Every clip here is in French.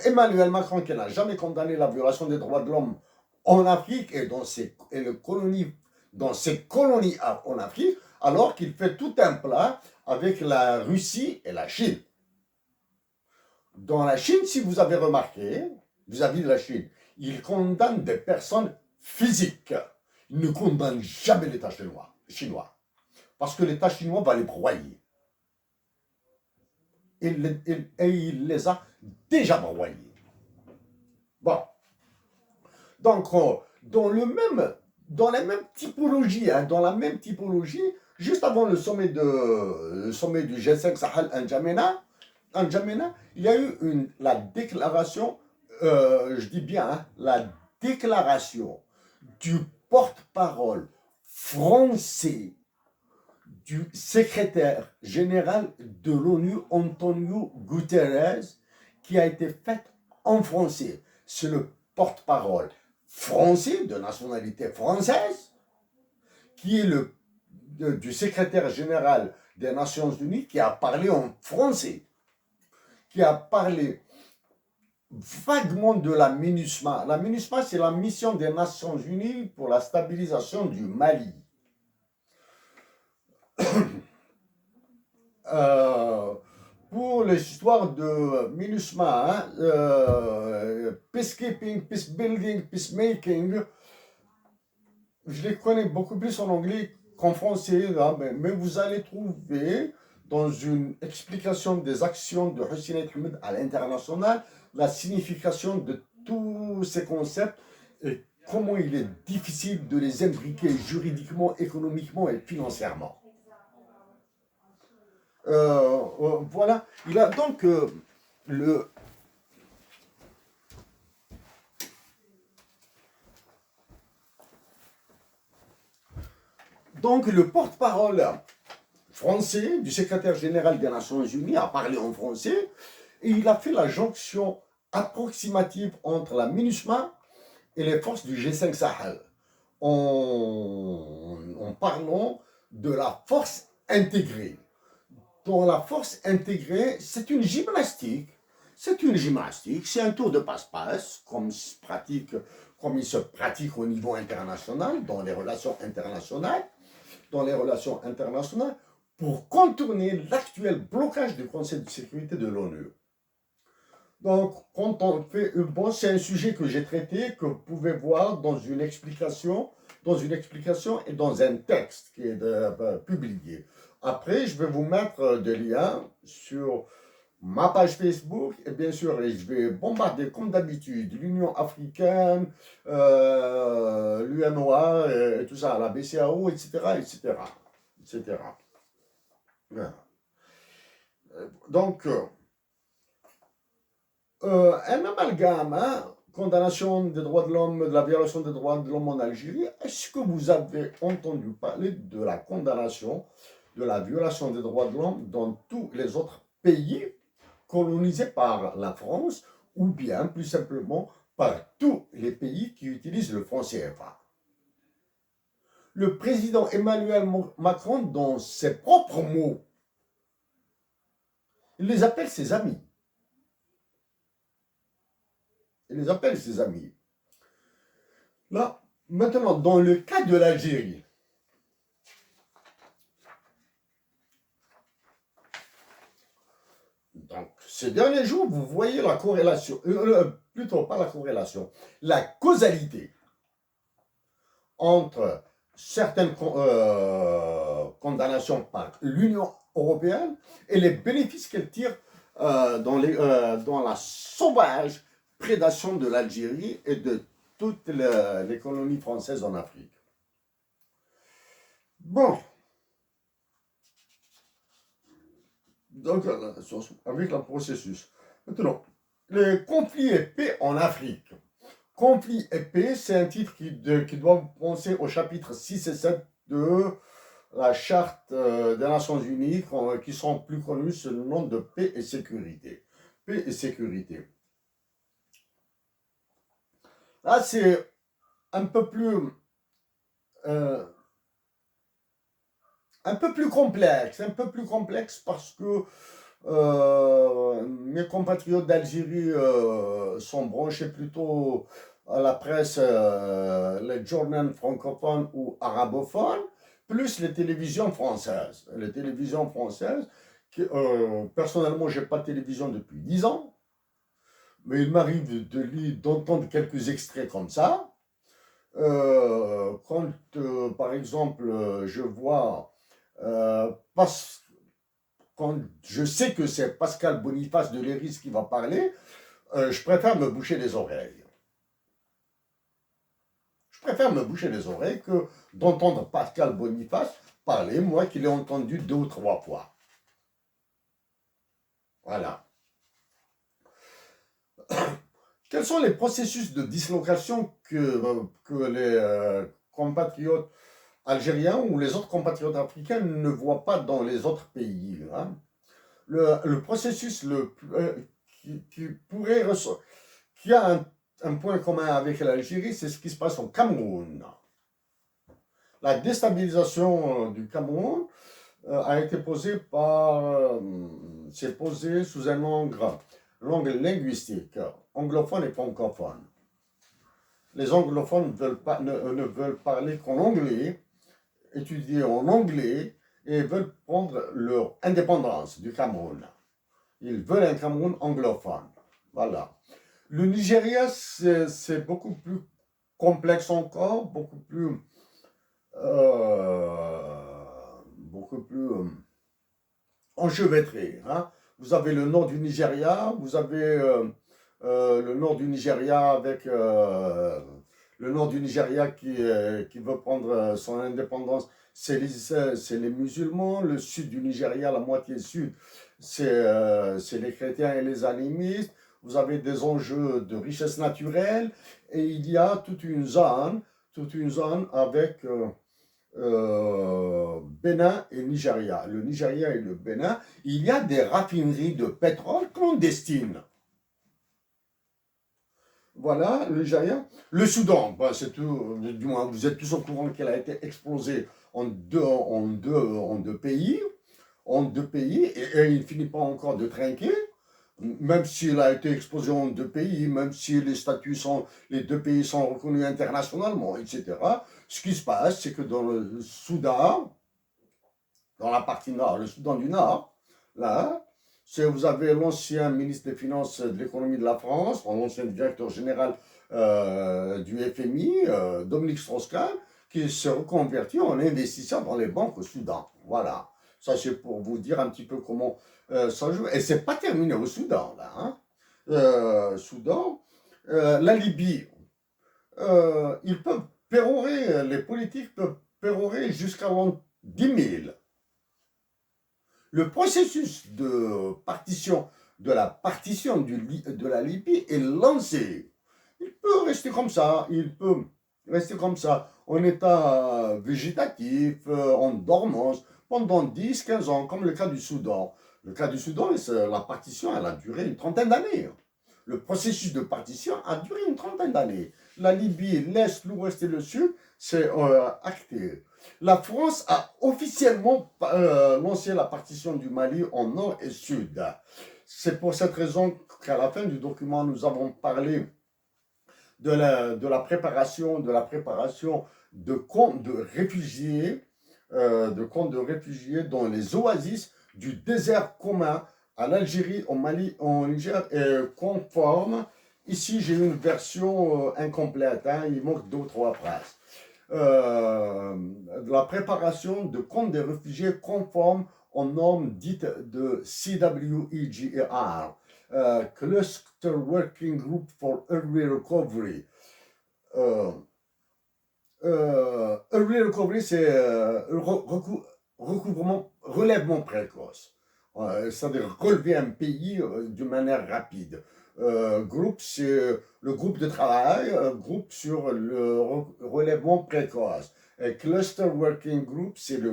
Emmanuel Macron, qui n'a jamais condamné la violation des droits de l'homme en Afrique et dans ses colonies en Afrique, alors qu'il fait tout un plat avec la Russie et la Chine. Dans la Chine, si vous avez remarqué, vis-à-vis de la Chine, il condamne des personnes physiques. Il ne condamne jamais l'État chinois. Parce que l'État chinois va les broyer. Et il les a déjà broyés. Bon. Donc, dans la même typologie, juste avant le sommet du G5 Sahel en N'Djamena, il y a eu la déclaration, je dis bien, la déclaration du porte-parole français du secrétaire général de l'ONU, Antonio Guterres, qui a été faite en français. C'est le porte-parole français, de nationalité française, qui est du secrétaire général des Nations Unies, qui a parlé en français, qui a parlé vaguement de la MINUSMA. La MINUSMA, c'est la mission des Nations Unies pour la stabilisation du Mali. Pour l'histoire de MINUSMA, peacekeeping, peacebuilding, peacemaking, je les connais beaucoup plus en anglais qu'en français, là, mais vous allez trouver dans une explication des actions de Hussein Ahmed à l'international la signification de tous ces concepts et comment il est difficile de les imbriquer juridiquement, économiquement et financièrement. Voilà, il a donc le porte-parole français du secrétaire général des Nations Unies a parlé en français et il a fait la jonction approximative entre la MINUSMA et les forces du G5 Sahel en parlant de la force intégrée. Dans la force intégrée, c'est une gymnastique. C'est un tour de passe-passe, comme il se pratique au niveau international, dans les relations internationales, pour contourner l'actuel blocage du Conseil de sécurité de l'ONU. Donc, quand on fait, c'est un sujet que j'ai traité, que vous pouvez voir dans une explication et dans un texte qui est publié. Après, je vais vous mettre des liens sur ma page Facebook et bien sûr, je vais bombarder comme d'habitude l'Union africaine, l'UNOA et tout ça, la BCAO, etc. Donc, un amalgame, condamnation des droits de l'homme, de la violation des droits de l'homme en Algérie. Est-ce que vous avez entendu parler de la condamnation de la violation des droits de l'homme dans tous les autres pays colonisés par la France ou bien plus simplement par tous les pays qui utilisent le franc CFA? Le président Emmanuel Macron, dans ses propres mots, il les appelle ses amis. Là, maintenant, dans le cas de l'Algérie, donc, ces derniers jours, vous voyez la corrélation, plutôt pas la corrélation, la causalité entre certaines condamnations par l'Union européenne et les bénéfices qu'elle tire dans la sauvage prédation de l'Algérie et de toutes les colonies françaises en Afrique. Bon. Donc, avec le processus. Maintenant, les conflits et paix en Afrique. Conflits et paix, c'est un titre qui doit vous penser au chapitre 6 et 7 de la Charte des Nations Unies, qui sont plus connus sous le nom de paix et sécurité. Paix et sécurité. Là, c'est un peu plus complexe, parce que Mes compatriotes d'Algérie sont branchés plutôt à la presse, les journaux francophones ou arabophones, plus les télévisions françaises. Les télévisions françaises, personnellement, je n'ai pas de télévision depuis 10 ans, mais il m'arrive d'entendre quelques extraits comme ça. Quand, par exemple, je vois, quand je sais que c'est Pascal Boniface de Léris qui va parler, je préfère me boucher les oreilles. Je préfère me boucher les oreilles que d'entendre Pascal Boniface parler, moi qui l'ai entendu 2 ou 3 fois. Voilà. Quels sont les processus de dislocation que les compatriotes algériens ou les autres compatriotes africains ne voient pas dans les autres pays, hein? Le processus qui a un point commun avec l'Algérie, c'est ce qui se passe au Cameroun. La déstabilisation du Cameroun a été posée c'est posé sous un angle linguistique, anglophone et francophone. Les anglophones ne veulent parler qu'en anglais, étudier en anglais, et veulent prendre leur indépendance du Cameroun. Ils veulent un Cameroun anglophone. Voilà. Le Nigeria, c'est beaucoup plus complexe encore, beaucoup plus enchevêtré, hein. Vous avez le nord du Nigeria, vous avez le nord du Nigeria avec le nord du Nigeria qui veut prendre son indépendance, c'est les musulmans. Le sud du Nigeria, la moitié sud, c'est les chrétiens et les animistes. Vous avez des enjeux de richesse naturelle et il y a toute une zone avec Bénin et Nigeria. Le Nigeria et le Bénin, il y a des raffineries de pétrole clandestines. Voilà, le Nigeria. Le Soudan, ben, c'est tout, du moins, vous êtes tous au courant qu'elle a été explosée en deux pays, et il ne finit pas encore de trinquer, même s'il a été explosé en 2 pays, même si les 2 pays sont reconnus internationalement, etc. Ce qui se passe, c'est que dans le Soudan, dans la partie nord, le Soudan du Nord, là, vous avez l'ancien ministre des Finances de l'économie de la France, l'ancien directeur général du FMI, Dominique Strauss-Kahn, qui se reconvertit en investisseur dans les banques au Soudan. Voilà. Ça, c'est pour vous dire un petit peu comment ça joue. Et c'est pas terminé au Soudan, là, hein. Soudan, la Libye, ils peuvent pérorer, les politiques peuvent pérorer jusqu'à l'an 10 000. Le processus de partition, de la partition de la Libye est lancé. Il peut rester comme ça, en état végétatif, en dormance, pendant 10-15 ans, comme le cas du Soudan. Le cas du Soudan, la partition, elle a duré une trentaine d'années. Le processus de partition a duré une trentaine d'années. La Libye, l'Est, l'Ouest et le Sud, c'est acté. La France a officiellement lancé la partition du Mali en nord et sud. C'est pour cette raison qu'à la fin du document, nous avons parlé de la préparation de camps de réfugiés, dans les oasis du désert commun à l'Algérie, au Mali, au Niger, conforme. Ici, j'ai une version incomplète, hein, il manque 2 ou 3 phrases. La préparation de camps de réfugiés conformes aux normes dites de CWEGR, Cluster Working Group for Early Recovery. Early Recovery, c'est relèvement précoce. C'est-à-dire relever un pays de manière rapide. Groupe, c'est le groupe de travail, groupe sur le relèvement précoce. Et Cluster Working Group, c'est le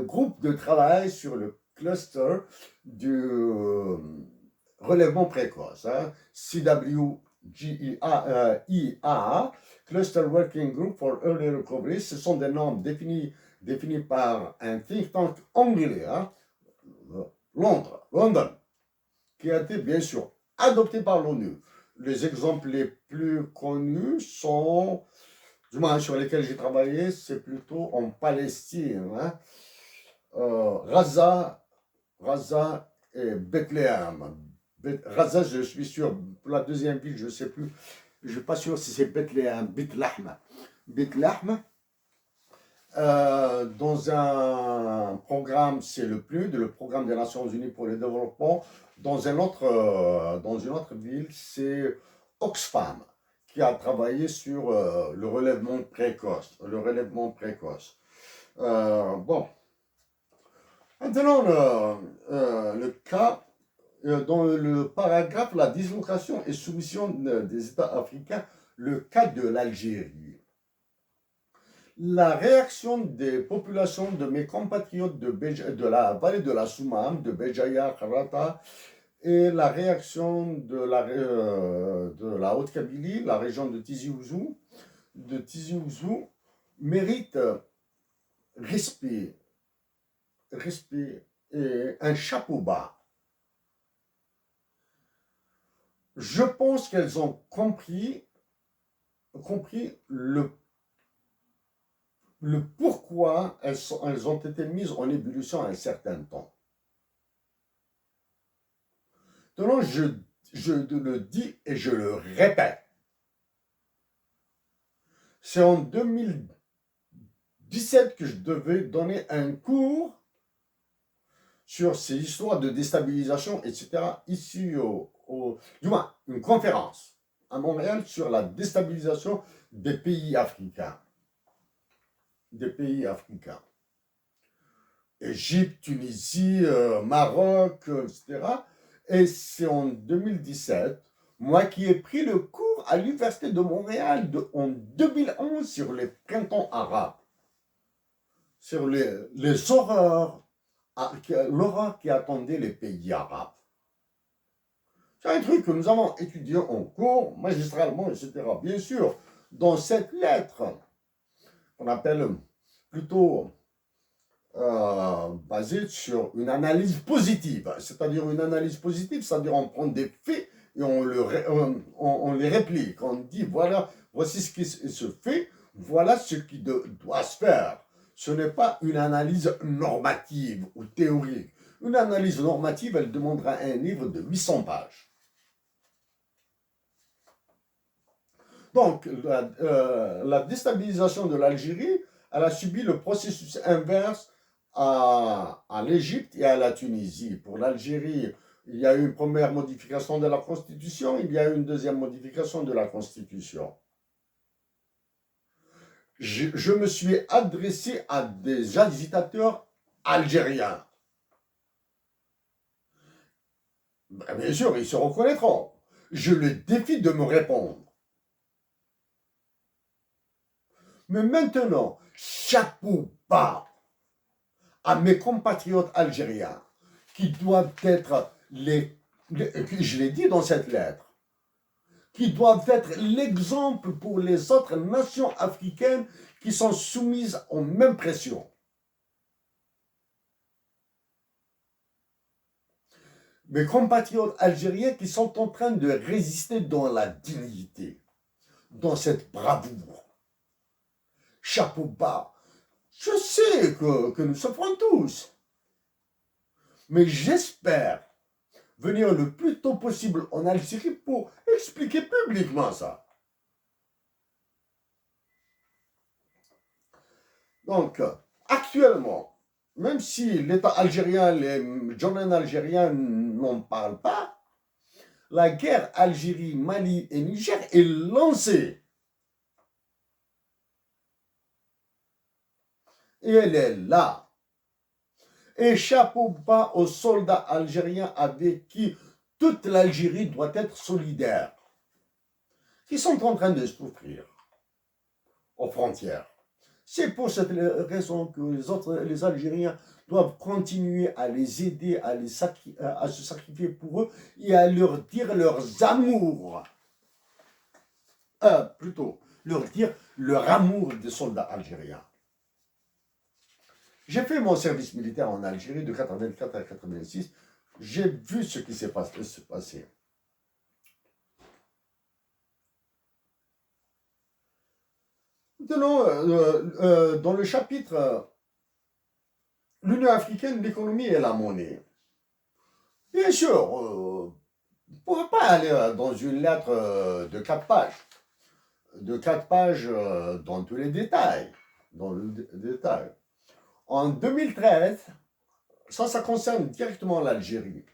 groupe de travail sur le cluster du relèvement précoce. Hein. CWEIA, Cluster Working Group for Early Recovery, ce sont des normes définies défini par un think tank anglais, hein, London, qui a été bien sûr adopté par l'ONU. Les exemples les plus connus sont, du moins sur lesquels j'ai travaillé, c'est plutôt en Palestine, hein, Gaza et Bethléem. Gaza, je suis sûr, la deuxième ville, je ne sais plus, je ne suis pas sûr si c'est Bethléem, Bethléem. Dans un programme, c'est le PNUD, le programme des Nations Unies pour le développement. Dans une autre ville, c'est Oxfam, qui a travaillé sur le relèvement précoce. Bon, maintenant, le cas, dans le paragraphe, la dislocation et soumission des États africains, le cas de l'Algérie. La réaction des populations de mes compatriotes de la vallée de la Soumam, de Béjaïa, Kharata, et la réaction de la Haute-Kabylie, la région de Tizi Ouzou, mérite respect et un chapeau bas. Je pense qu'elles ont compris le pourquoi elles ont été mises en ébullition à un certain temps. Donc, je le dis et je le répète. C'est en 2017 que je devais donner un cours sur ces histoires de déstabilisation, etc. Ici, du moins, une conférence à Montréal sur la déstabilisation des pays africains. Égypte, Tunisie, Maroc, etc. Et c'est en 2017, moi qui ai pris le cours à l'Université de Montréal en 2011 sur les printemps arabes, sur les horreurs, l'horreur qui attendait les pays arabes. C'est un truc que nous avons étudié en cours, magistralement, etc. Bien sûr, dans cette lettre, qu'on appelle plutôt basée sur une analyse positive. C'est-à-dire une analyse positive, c'est-à-dire on prend des faits et on les réplique. On dit, voilà, voici ce qui se fait, voilà ce qui doit se faire. Ce n'est pas une analyse normative ou théorique. Une analyse normative, elle demandera un livre de 800 pages. Donc, la déstabilisation de l'Algérie, elle a subi le processus inverse à l'Égypte et à la Tunisie. Pour l'Algérie, il y a eu une première modification de la Constitution, il y a eu une deuxième modification de la Constitution. Je me suis adressé à des agitateurs algériens. Bien sûr, ils se reconnaîtront. Je les défie de me répondre. Mais maintenant, chapeau bas à mes compatriotes algériens qui doivent être je l'ai dit dans cette lettre, qui doivent être l'exemple pour les autres nations africaines qui sont soumises aux mêmes pressions. Mes compatriotes algériens qui sont en train de résister dans la dignité, dans cette bravoure. Chapeau bas. Je sais que nous souffrons tous. Mais j'espère venir le plus tôt possible en Algérie pour expliquer publiquement ça. Donc, actuellement, même si l'État algérien, les journaux algériens n'en parlent pas, la guerre Algérie, Mali et Niger est lancée. Et elle est là. Et chapeau bas aux soldats algériens avec qui toute l'Algérie doit être solidaire, qui sont en train de souffrir aux frontières. C'est pour cette raison que les Algériens doivent continuer à les aider, à se sacrifier pour eux et à leur dire leurs amours. Plutôt, leur dire leur amour des soldats algériens. J'ai fait mon service militaire en Algérie de 84 à 86. J'ai vu ce qui s'est passé. Maintenant, dans le chapitre l'Union africaine, l'économie et la monnaie. Bien sûr, on ne pourra pas aller dans une lettre de 4 pages. De 4 pages dans tous les détails. Dans le détail. En 2013, ça concerne directement l'Algérie.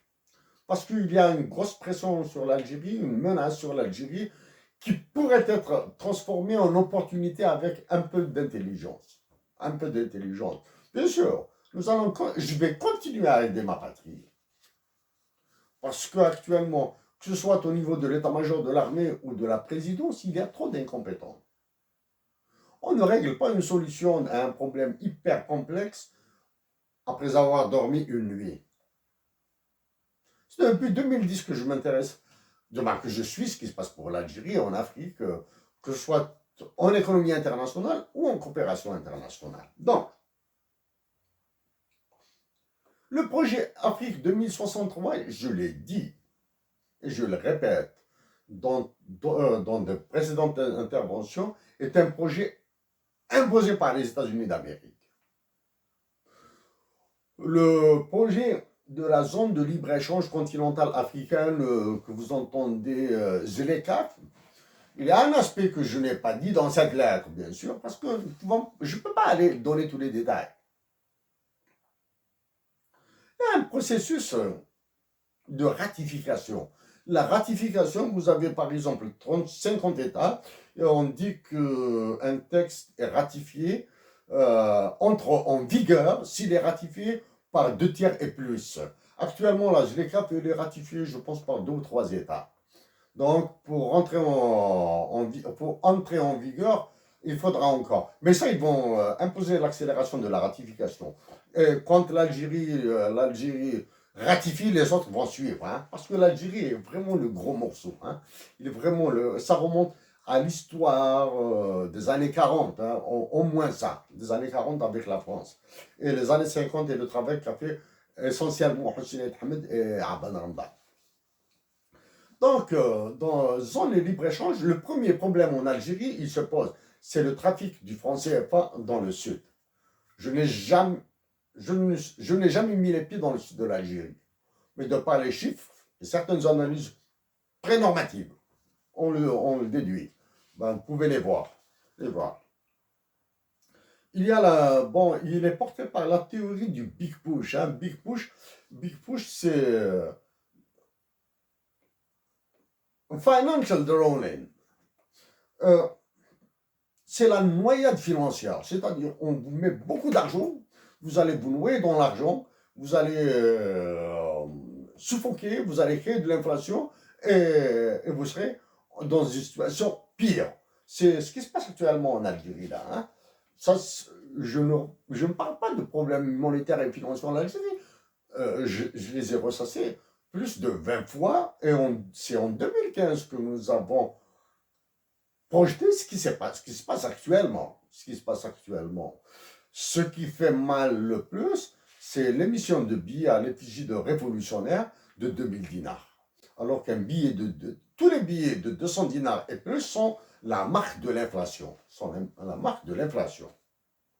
Parce qu'il y a une grosse pression sur l'Algérie, une menace sur l'Algérie qui pourrait être transformée en opportunité avec un peu d'intelligence. Un peu d'intelligence. Bien sûr, je vais continuer à aider ma patrie. Parce qu'actuellement, que ce soit au niveau de l'état-major de l'armée ou de la présidence, il y a trop d'incompétents. On ne règle pas une solution à un problème hyper complexe après avoir dormi une nuit. C'est depuis 2010 que je m'intéresse, que je suis ce qui se passe pour l'Algérie, en Afrique, que ce soit en économie internationale ou en coopération internationale. Donc, le projet Afrique 2063, je l'ai dit, et je le répète, dans de précédentes interventions, est un projet imposé par les États-Unis d'Amérique. Le projet de la zone de libre-échange continentale africaine que vous entendez, ZLECAf, il y a un aspect que je n'ai pas dit dans cette lettre, bien sûr, parce que je ne peux pas aller donner tous les détails. Il y a un processus de ratification. La ratification, vous avez par exemple 50 États, et on dit qu'un texte est ratifié, entre en vigueur s'il est ratifié par 2 tiers et plus. Actuellement, la ZLECAf est ratifiée, je pense, par 2 ou 3 États. Donc, pour entrer en vigueur, il faudra encore. Mais ça, ils vont imposer l'accélération de la ratification. Et quand l'Algérie ratifie, les autres vont suivre. Hein, parce que l'Algérie est vraiment le gros morceau. Hein. Il est vraiment ça remonte à l'histoire des années 40, hein, au moins ça, des années 40 avec la France. Et les années 50 et le travail qu'a fait essentiellement Hossein Hamed et Abdel Ramda. Donc, dans zone de libre-échange, le premier problème en Algérie, il se pose, c'est le trafic du franc CFA dans le sud. Je n'ai jamais mis les pieds dans le sud de l'Algérie. Mais de par les chiffres et certaines analyses prénormatives, on le déduit. Ben, vous pouvez les voir. Il est porté par la théorie du Big Push. Hein. Big Push, c'est financial drowning. C'est la noyade financière. C'est-à-dire, on vous met beaucoup d'argent, vous allez vous noyer dans l'argent, vous allez suffoquer, vous allez créer de l'inflation et vous serez dans une situation pire. C'est ce qui se passe actuellement en Algérie, là. Hein. Ça, je ne parle pas de problèmes monétaires et financiers en Algérie. Je les ai ressassés plus de 20 fois et c'est en 2015 que nous avons projeté ce qui se passe actuellement. Ce qui fait mal le plus, c'est l'émission de billets à l'effigie de révolutionnaires de 2000 dinars. Alors qu'un billet tous les billets de 200 dinars et plus sont la marque de l'inflation.